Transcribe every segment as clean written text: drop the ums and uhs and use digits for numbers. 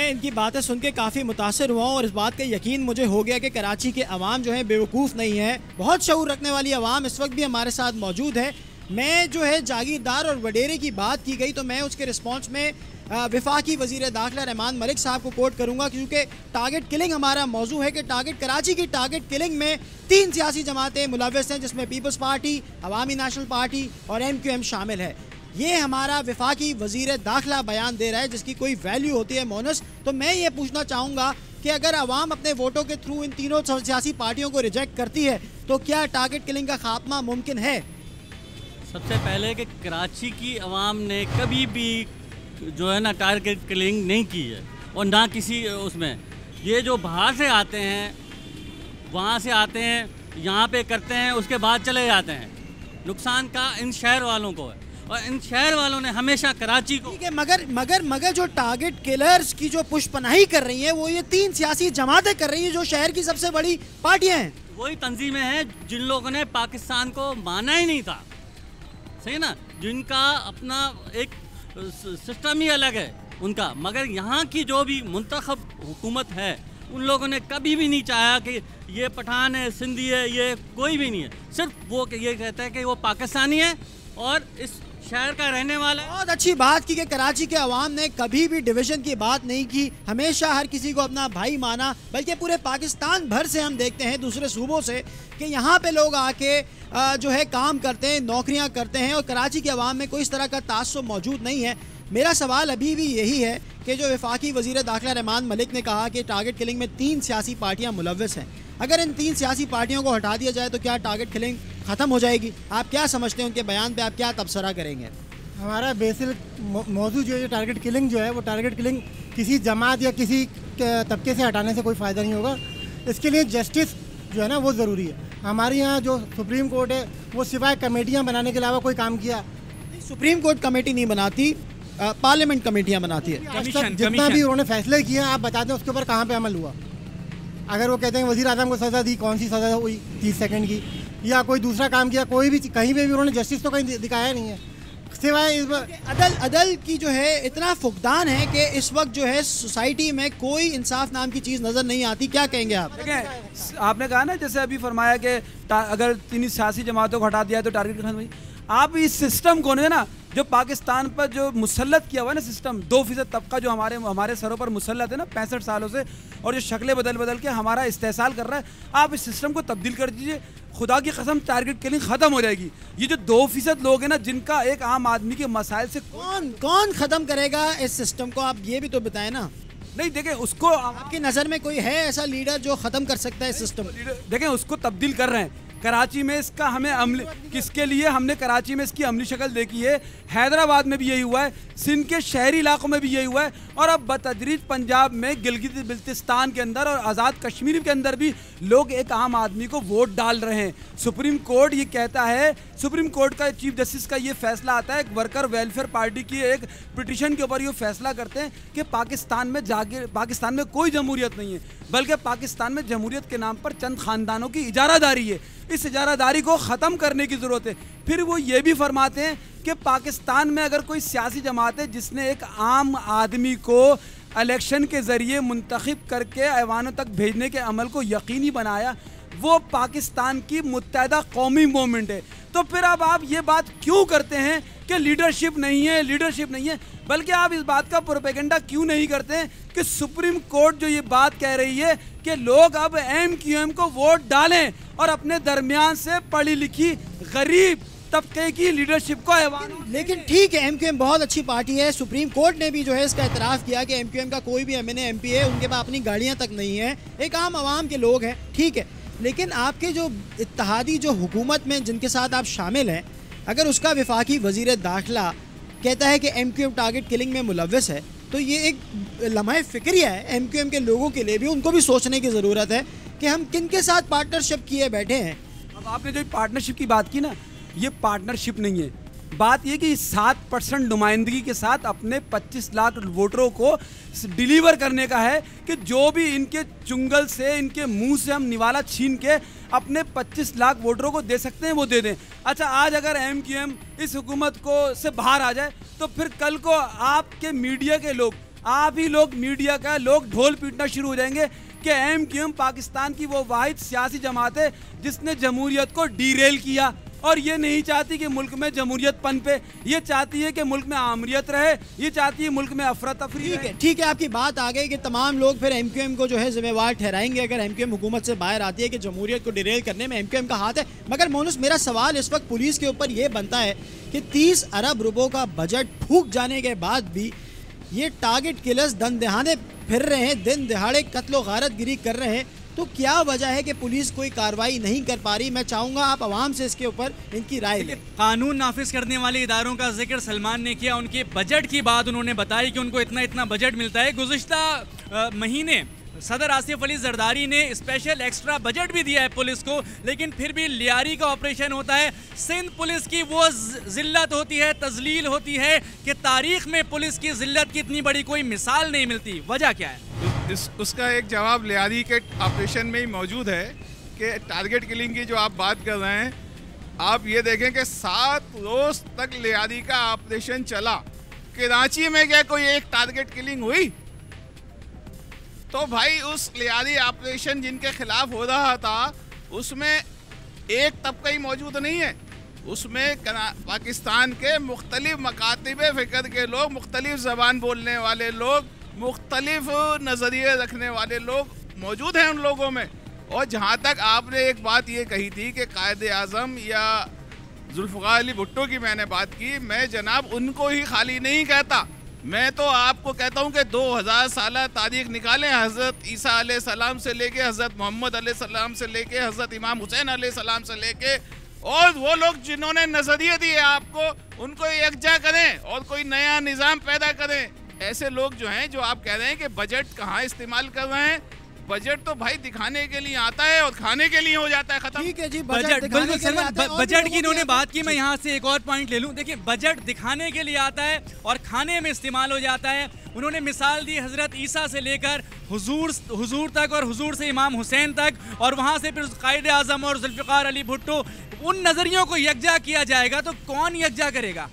मैं इनकी बातें सुन के काफ़ी मुतासिर हुआ हूँ और इस बात का यकीन मुझे हो गया कि कराची के अवाम जो है बेवकूफ़ नहीं है। बहुत शऊर रखने वाली अवाम इस वक्त भी हमारे साथ मौजूद है। मैं जो है जागीरदार और वडेरे की बात की गई तो मैं उसके रिस्पॉन्स में वफाकी वज़ीर दाखिला रहमान मलिक साहब को कोट करूँगा, क्योंकि टारगेट किलिंग हमारा मौजू है कि कराची की टारगेट किलिंग में 3 सियासी जमातें मुलव्वस हैं, जिसमें पीपल्स पार्टी, अवामी नेशनल पार्टी और MQM शामिल है। ये हमारा वफाकी वज़ीर दाखिला बयान दे रहा है जिसकी कोई वैल्यू होती है मोनस। तो मैं ये पूछना चाहूँगा कि अगर आवाम अपने वोटों के थ्रू इन तीनों सियासी पार्टियों को रिजेक्ट करती है तो क्या टारगेट किलिंग का खात्मा मुमकिन है? सबसे पहले कि कराची की आवाम ने कभी भी जो है ना टारगेट किलिंग नहीं की है, और ना किसी उसमें। ये जो बाहर से आते हैं, वहाँ से आते हैं, यहाँ पे करते हैं, उसके बाद चले जाते हैं। नुकसान का इन शहर वालों को है, और इन शहर वालों ने हमेशा कराची को। ठीक है, मगर जो टारगेट किलर्स की जो पुष्पनाही कर रही हैं वो ये 3 सियासी जमातें कर रही हैं जो शहर की सबसे बड़ी पार्टियां हैं। वही तंजीमें हैं जिन लोगों ने पाकिस्तान को माना ही नहीं था, सही ना, जिनका अपना एक सिस्टम ही अलग है उनका। मगर यहाँ की जो भी मुंतखब हुकूमत है उन लोगों ने कभी भी नहीं चाहा कि ये पठान है, सिंधी है, ये कोई भी नहीं है। सिर्फ वो ये कहता है कि वो पाकिस्तानी है और इस शहर का रहने वाला है। बहुत अच्छी बात की कि कराची के अवाम ने कभी भी डिवीजन की बात नहीं की, हमेशा हर किसी को अपना भाई माना। बल्कि पूरे पाकिस्तान भर से हम देखते हैं, दूसरे सूबों से, कि यहाँ पे लोग आके जो है काम करते हैं, नौकरियाँ करते हैं, और कराची के अवाम में कोई इस तरह का तासुब मौजूद नहीं है। मेरा सवाल अभी भी यही है कि जो वफाकी वज़ीर दाखिला रहमान मलिक ने कहा कि टारगेट किलिंग में 3 सियासी पार्टियाँ मुलव्वस हैं, अगर इन 3 सियासी पार्टियों को हटा दिया जाए तो क्या टारगेट किलिंग ख़त्म हो जाएगी? आप क्या समझते हैं? उनके बयान पे आप क्या तबसरा करेंगे? हमारा बेसिक मौजू जो है टारगेट किलिंग जो है वो टारगेट किलिंग किसी जमात या किसी तबके से हटाने से कोई फ़ायदा नहीं होगा। इसके लिए जस्टिस जो है ना वो ज़रूरी है। हमारे यहाँ जो सुप्रीम कोर्ट है वो सिवाय कमेटियाँ बनाने के अलावा कोई काम किया? सुप्रीम कोर्ट कमेटी नहीं बनाती, पार्लियामेंट कमेटियाँ बनाती है। जितना भी उन्होंने फैसले किए हैं आप बता दें उसके ऊपर कहाँ पे अमल हुआ? अगर वो कहते हैं वज़ीर आज़म को सज़ा दी, कौन सी सज़ा हुई 30 सेकंड की, या कोई दूसरा काम किया, कोई भी कहीं पे भी उन्होंने जस्टिस तो कहीं दिखाया नहीं है, सिवाय इस अदल की जो है इतना फुकदान है कि इस वक्त जो है सोसाइटी में कोई इंसाफ नाम की चीज़ नज़र नहीं आती। क्या कहेंगे आप? देखें, आपने कहा ना जैसे अभी फरमाया कि अगर 3 सियासी जमातों को हटा दिया तो टारगेट खत्म हुई। आप इस सिस्टम को है ना जो पाकिस्तान पर जो मुसल्लत किया हुआ है ना सिस्टम, 2% तबका जो हमारे सरों पर मुसल्लत है ना 65 सालों से, और जो शक्लें बदल के हमारा इस्तेहसाल कर रहा है, आप इस सिस्टम को तब्दील कर दीजिए। खुदा की कसम टारगेट किलिंग ख़त्म हो जाएगी। ये जो 2% लोग हैं ना जिनका एक आम आदमी के मसाइल से कौन ख़त्म करेगा इस सिस्टम को? आप ये भी तो बताएं ना। नहीं, देखें उसको, आपकी नज़र में कोई है ऐसा लीडर जो ख़त्म कर सकता है इस सिस्टम? देखें उसको तब्दील कर रहे हैं। कराची में इसका हमें अमली, किसके लिए हमने कराची में इसकी अमली शक्ल देखी है, हैदराबाद में भी यही हुआ है, सिंध के शहरी इलाकों में भी यही हुआ है, और अब बतदरीज पंजाब में गिलगित बिल्तिस्तान के अंदर और आज़ाद कश्मीर के अंदर भी लोग एक आम आदमी को वोट डाल रहे हैं। सुप्रीम कोर्ट ये कहता है, सुप्रीम कोर्ट का चीफ जस्टिस का ये फैसला आता है, एक वर्कर वेलफेयर पार्टी की एक पिटिशन के ऊपर ये फैसला करते हैं कि पाकिस्तान में कोई जमहूरियत नहीं है, बल्कि पाकिस्तान में जमहूरियत के नाम पर चंद खानदानों की इजारादारी है। इस इजारादारी को ख़त्म करने की ज़रूरत है। फिर वो ये भी फरमाते हैं कि पाकिस्तान में अगर कोई सियासी जमात है जिसने एक आम आदमी को इलेक्शन के ज़रिए मुंतखब करके ऐवानों तक भेजने के अमल को यकीनी बनाया, वो पाकिस्तान की मुत्तहदा कौमी मूवमेंट है। तो फिर अब आप ये बात क्यों करते हैं कि लीडरशिप नहीं है, बल्कि आप इस बात का प्रोपेगेंडा क्यों नहीं करते हैं कि सुप्रीम कोर्ट जो ये बात कह रही है कि लोग अब MQM को वोट डालें और अपने दरमियान से पढ़ी लिखी गरीब तबके की लीडरशिप को ऐवान। लेकिन ठीक है, MQM बहुत अच्छी पार्टी है। सुप्रीम कोर्ट ने भी जो है इसका एतराफ़ किया कि MQM का कोई भी MNA MP है, उनके पास अपनी गाड़ियाँ तक नहीं है, एक आम आवाम के लोग हैं, ठीक है। लेकिन आपके जो इत्तेहादी जो हुकूमत में जिनके साथ आप शामिल हैं, अगर उसका वफाकी वज़ीर दाखिला कहता है कि MQM टारगेट किलिंग में मुलव्वस है, तो ये एक लम्हा फ़िक्रिया है MQM के लोगों के लिए भी। उनको भी सोचने की ज़रूरत है कि हम किन के साथ पार्टनरशिप किए बैठे हैं। अब आपने जो पार्टनरशिप की बात की ना, ये पार्टनरशिप नहीं है। बात ये कि 7% नुमाइंदगी के साथ अपने 25 लाख वोटरों को डिलीवर करने का है कि जो भी इनके चुंगल से, इनके मुंह से हम निवाला छीन के अपने 25 लाख वोटरों को दे सकते हैं वो दे दें। अच्छा, आज अगर MQM इस हुकूमत को से बाहर आ जाए तो फिर कल को आपके मीडिया के लोग आप ही लोग मीडिया का लोग ढोल पीटना शुरू हो जाएंगे कि MQM पाकिस्तान की वो वाहिद सियासी जमात है जिसने जमहूरियत को डीरेल किया, और ये नहीं चाहती कि मुल्क में जमहूरियत पनपे, ये चाहती है कि मुल्क में आमरीत रहे, ये चाहती है मुल्क में अफरा तफरी रहे। ठीक है, आपकी बात आ गई कि तमाम लोग फिर MQM को जो है जिम्मेवार ठहराएंगे अगर MQM हुकूमत से बाहर आती है कि जमहूरियत को डिरेल करने में MQM का हाथ है। मगर मोनस, मेरा सवाल इस वक्त पुलिस के ऊपर ये बनता है कि 30 अरब रुपयों का बजट फूक जाने के बाद भी ये टारगेट किलर्स दन दहाड़े फिर रहे हैं, दिन दिहाड़े कत्लो गारत गिरी कर रहे हैं, तो क्या वजह है कि पुलिस कोई कार्रवाई नहीं कर पा रही? मैं चाहूँगा आप आवाम से इसके ऊपर इनकी राय लें। कानून नाफिज करने वाले इदारों का जिक्र सलमान ने किया, उनके बजट की बात उन्होंने बताई कि उनको इतना इतना बजट मिलता है। गुज़िश्ता महीने सदर आसिफ अली जरदारी ने स्पेशल एक्स्ट्रा बजट भी दिया है पुलिस को, लेकिन फिर भी लियारी का ऑपरेशन होता है। सिंध पुलिस की वो जिल्लत होती है, तजलील होती है कि तारीख में पुलिस की जिल्लत की इतनी बड़ी कोई मिसाल नहीं मिलती। वजह क्या है? उसका एक जवाब लियारी के ऑपरेशन में ही मौजूद है कि टारगेट किलिंग की जो आप बात कर रहे हैं, आप ये देखें कि 7 रोज तक लियारी का ऑपरेशन चला। कराची में क्या कोई एक टारगेट किलिंग हुई? तो भाई उस लियारी ऑपरेशन जिनके खिलाफ हो रहा था उसमें एक तबका ही मौजूद नहीं है, उसमें पाकिस्तान के मुख्तलिफ मकातिब फ़िक्र के लोग, मुख्तलिफ ज़बान बोलने वाले लोग, मुख्तलिफ नज़रिए रखने वाले लोग मौजूद हैं उन लोगों में। और जहाँ तक आपने एक बात ये कही थी कि कायदे आज़म या जुल्फ़िकार अली भुट्टो की मैंने बात की, मैं जनाब उनको ही खाली नहीं कहता, मैं तो आपको कहता हूँ कि 2000 साल तारीख निकालें, हज़रत ईसा अलैहिस्सलाम से लेके हज़रत मोहम्मद अलैहिस्सलाम से लेके हज़रत इमाम हुसैन अलैहिस्सलाम से लेके, और वो लोग जिन्होंने नज़रिए दिए आपको उनको यकजा करें और कोई नया निज़ाम पैदा करें। ऐसे लोग जो हैं, जो आप कह रहे हैं कि बजट कहाँ इस्तेमाल कर रहे हैं, बजट तो भाई दिखाने के लिए आता है और खाने के लिए हो जाता है खत्म। ठीक है जी, बजट बिल्कुल सलमान, बजट की इन्होंने बात की, मैं यहाँ से एक और पॉइंट ले लूँ। देखिए, बजट दिखाने के लिए आता है और खाने में इस्तेमाल हो जाता है। उन्होंने मिसाल दी हज़रत ईसा से लेकर हुजूर तक और हुजूर से इमाम हुसैन तक, और वहाँ से फिर कायदे आज़म और जुल्फ़िकार अली भुट्टो। उन नज़रियों को यकजा किया जाएगा तो कौन यकजा करेगा?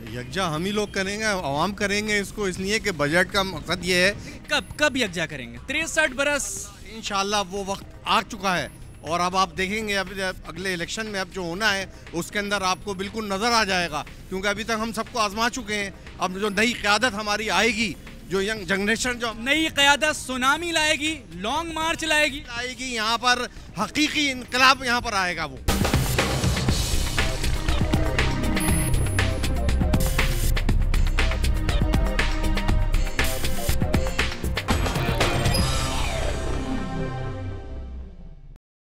यकजा हम ही लोग करेंगे, आवाम करेंगे इसको, इसलिए कि बजट का मकसद ये है। कब यकजा करेंगे? 63 बरस इंशाल्लाह वो वक्त आ चुका है, और अब आप देखेंगे अब अगले इलेक्शन में अब जो होना है उसके अंदर आपको बिल्कुल नज़र आ जाएगा, क्योंकि अभी तक हम सबको आजमा चुके हैं। अब जो नई क़यादत हमारी आएगी, जो यंग जनरेशन, जो नई क़यादत सुनामी लाएगी, लॉन्ग मार्च लाएगी, यहाँ पर हकीकी इनकलाब यहाँ पर आएगा वो।